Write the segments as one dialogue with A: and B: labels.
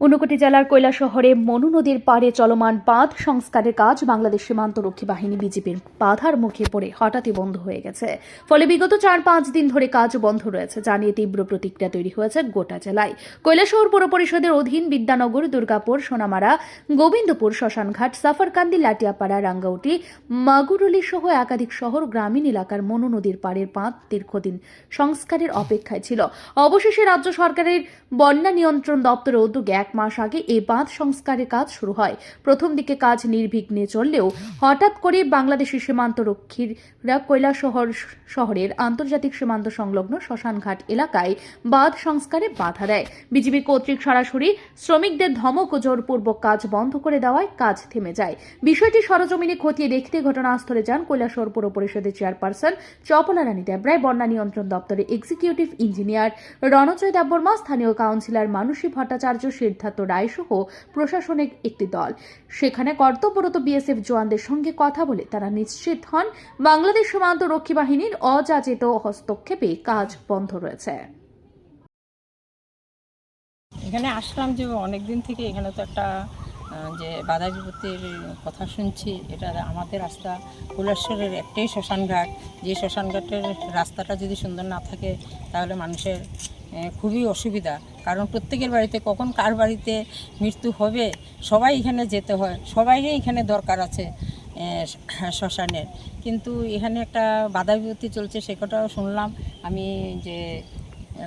A: ঊনকোটি জেলার কৈলাসহরে মনু নদীর পাড়ে চলমান বাঁধ সংস্কারের কাজ বাংলাদেশ সীমান্তরক্ষী বাহিনী বিজিবির বাধার মুখে পড়ে হঠাৎই বন্ধ হয়ে গেছে। ফলে বিগত 4-5 দিন ধরে কাজ বন্ধ রয়েছে, যা নিয়ে তীব্র প্রতিক্রিয়া তৈরি হয়েছে গোটা জেলায়। কৈলাসহর পৌর পরিষদের অধীন বিদ্যানগর, দুর্গাপুর, সোনামারা, গোবিন্দপুর, শ্মশানঘাট, সাফারকান্দি, লাটিয়াপাড়া, রাঙ্গাউটি, মাগুরুলি সহ একাধিক শহর গ্রামীণ এলাকার মনু নদীর পাড়ের বাঁধ দীর্ঘদিন সংস্কারের অপেক্ষায় ছিল। অবশেষে রাজ্য সরকারের বন্যা নিয়ন্ত্রণ দপ্তরের উদ্যোগে 1 মাস আগে এই বাঁধ সংস্কারের কাজ শুরু হয়। প্রথম দিকে কাজ নির্বিঘ্নে চললেও হঠাৎ করে বাংলাদেশের সীমান্তরক্ষীরা কৈলাসহর শহরের আন্তর্জাতিক সীমান্ত সংলগ্ন শ্মশানঘাট এলাকায় বাঁধ সংস্কারে বাধা দেয়। বিজিবি কর্তৃক সরাসরি শ্রমিকদের ধমক ও জোরপূর্বক কাজ বন্ধ করে দেওয়ায় কাজ থেমে যায়। বিষয়টি সরজমিনে খতিয়ে দেখতে ঘটনাস্থলে যান কৈলাসহর পৌর পরিষদের চেয়ারপারসন চপলা রানী দেবরায়, বন্যা নিয়ন্ত্রণ দপ্তরের এক্সিকিউটিভ ইঞ্জিনিয়ার রণজয় দেববর্মা, স্থানীয় কাউন্সিলর মানসী ভট্টাচার্য, সিদ্ধার্থ রায় সহ প্রশাসনিক একটি দল। সেখানে কর্তব্যরত বিএসএফ জওয়ানদের সঙ্গে কথা বলে তারা নিশ্চিত হন বাংলাদেশ সীমান্ত রক্ষী বাহিনীর অযাচিত হস্তক্ষেপে কাজ বন্ধ রয়েছে।
B: এখানে আসলাম যে অনেকদিন থেকে এখানে তো একটা যে বাধা বিপত্তির কথা শুনছি। এটা আমাদের রাস্তা কৈলাসহরের একটাই শ্মশানঘাট, যে শ্মশানঘাটের রাস্তাটা যদি সুন্দর না থাকে তাহলে মানুষের খুবই অসুবিধা। কারণ প্রত্যেকের বাড়িতে কখন কার বাড়িতে মৃত্যু হবে, সবাই এখানে যেতে হয়, সবাইকে এখানে দরকার আছে শ্মশানের। কিন্তু এখানে একটা বাধা বিপত্তি চলছে, সে কথাও শুনলাম। আমি যে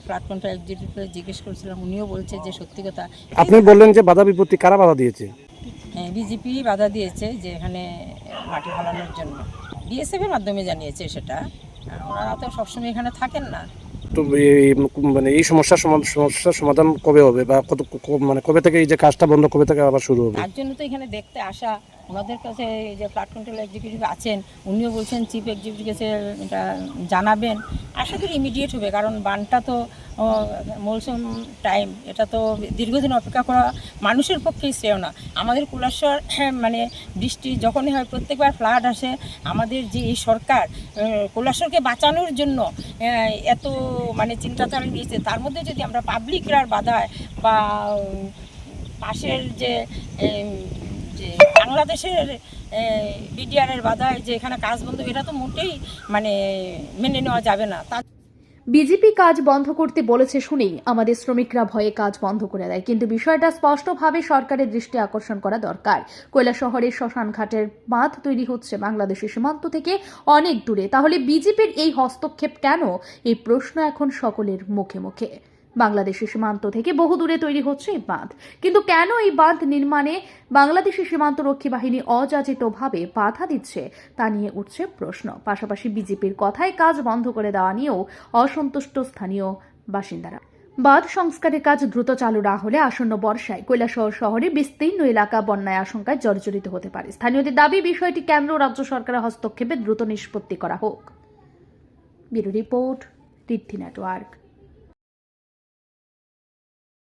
B: প্ল্যাটফর্মটা এক্সিকিউটিভকে জিজ্ঞেস করেছিলাম, উনিও বলছে যে সত্যি কথা।
C: আপনি বললেন যে বাধা বিপত্তি কারা বাধা দিয়েছে?
B: বিজেপি বাধা দিয়েছে যে এখানে মাটি ফেলানোর জন্য, বিএসএফের মাধ্যমে জানিয়েছে সেটা। ওনারা তো সবসময় এখানে থাকেন না।
C: তো মানে এই সমস্যার সমাধান কবে হবে, বা মানে কবে থেকে এই যে কাজটা বন্ধ, কবে থেকে আবার শুরু হবে?
B: তার জন্য তো এখানে দেখতে আসা। ওনাদের কাছে যে প্ল্যাটফর্ম এক্সিকিউটিভ আছেন, উনিও বলছেন চিফ এক্সিকিউটিভ কাছে এটা জানাবেন। আশা করি ইমিডিয়েট হবে, কারণ বানটা তো মৌসুম টাইম, এটা তো দীর্ঘদিন অপেক্ষা করা মানুষের পক্ষেই শ্রেয় না। আমাদের কৈলাসহর মানে বৃষ্টি যখনই হয় প্রত্যেকবার ফ্লাড আসে। আমাদের যে এই সরকার কৈলাসহরকে বাঁচানোর জন্য এত মানে চিন্তা চালিয়ে দিয়েছে, তার মধ্যে যদি আমরা পাবলিকরা বাধায় বা পাশের যে বাংলাদেশের বিডিআরের বাধায় যে এখানে কাজ বন্ধ, এটা তো মোটেই মানে মেনে নেওয়া যাবে না।
A: বিজেপি কাজ বন্ধ করতে বলেছে শুনেই আমাদের শ্রমিকরা ভয়ে কাজ বন্ধ করে দেয়, কিন্তু বিষয়টা স্পষ্টভাবে সরকারের দৃষ্টি আকর্ষণ করা দরকার। কৈলাসহরের শ্মশানঘাটের বাঁধ তৈরি হচ্ছে বাংলাদেশের সীমান্ত থেকে অনেক দূরে, তাহলে বিজেপির এই হস্তক্ষেপ কেন? এই প্রশ্ন এখন সকলের মুখে মুখে। বাংলাদেশের সীমান্ত থেকে বহু দূরে তৈরি হচ্ছে এই বাঁধ, কিন্তু কেন এই বাঁধ নির্মাণে বাংলাদেশের সীমান্ত রক্ষী বাহিনী অযাচিতভাবে বাধা দিচ্ছে তা নিয়ে উঠছে প্রশ্ন। পাশাপাশি বিজেপির কথায় কাজ বন্ধ করে দেওয়া নিয়েও অসন্তুষ্ট স্থানীয় বাসিন্দারা। বাঁধ সংস্কারের কাজ দ্রুত চালু না হলে আসন্ন বর্ষায় কৈলাসহর শহরে বিস্তীর্ণ এলাকা বন্যায় আশঙ্কায় জর্জরিত হতে পারে। স্থানীয়দের দাবি, বিষয়টি কেন্দ্র ও রাজ্য সরকারের হস্তক্ষেপে দ্রুত নিষ্পত্তি করা হোক। ব্যুরো রিপোর্ট, তীর্থী নেটওয়ার্ক।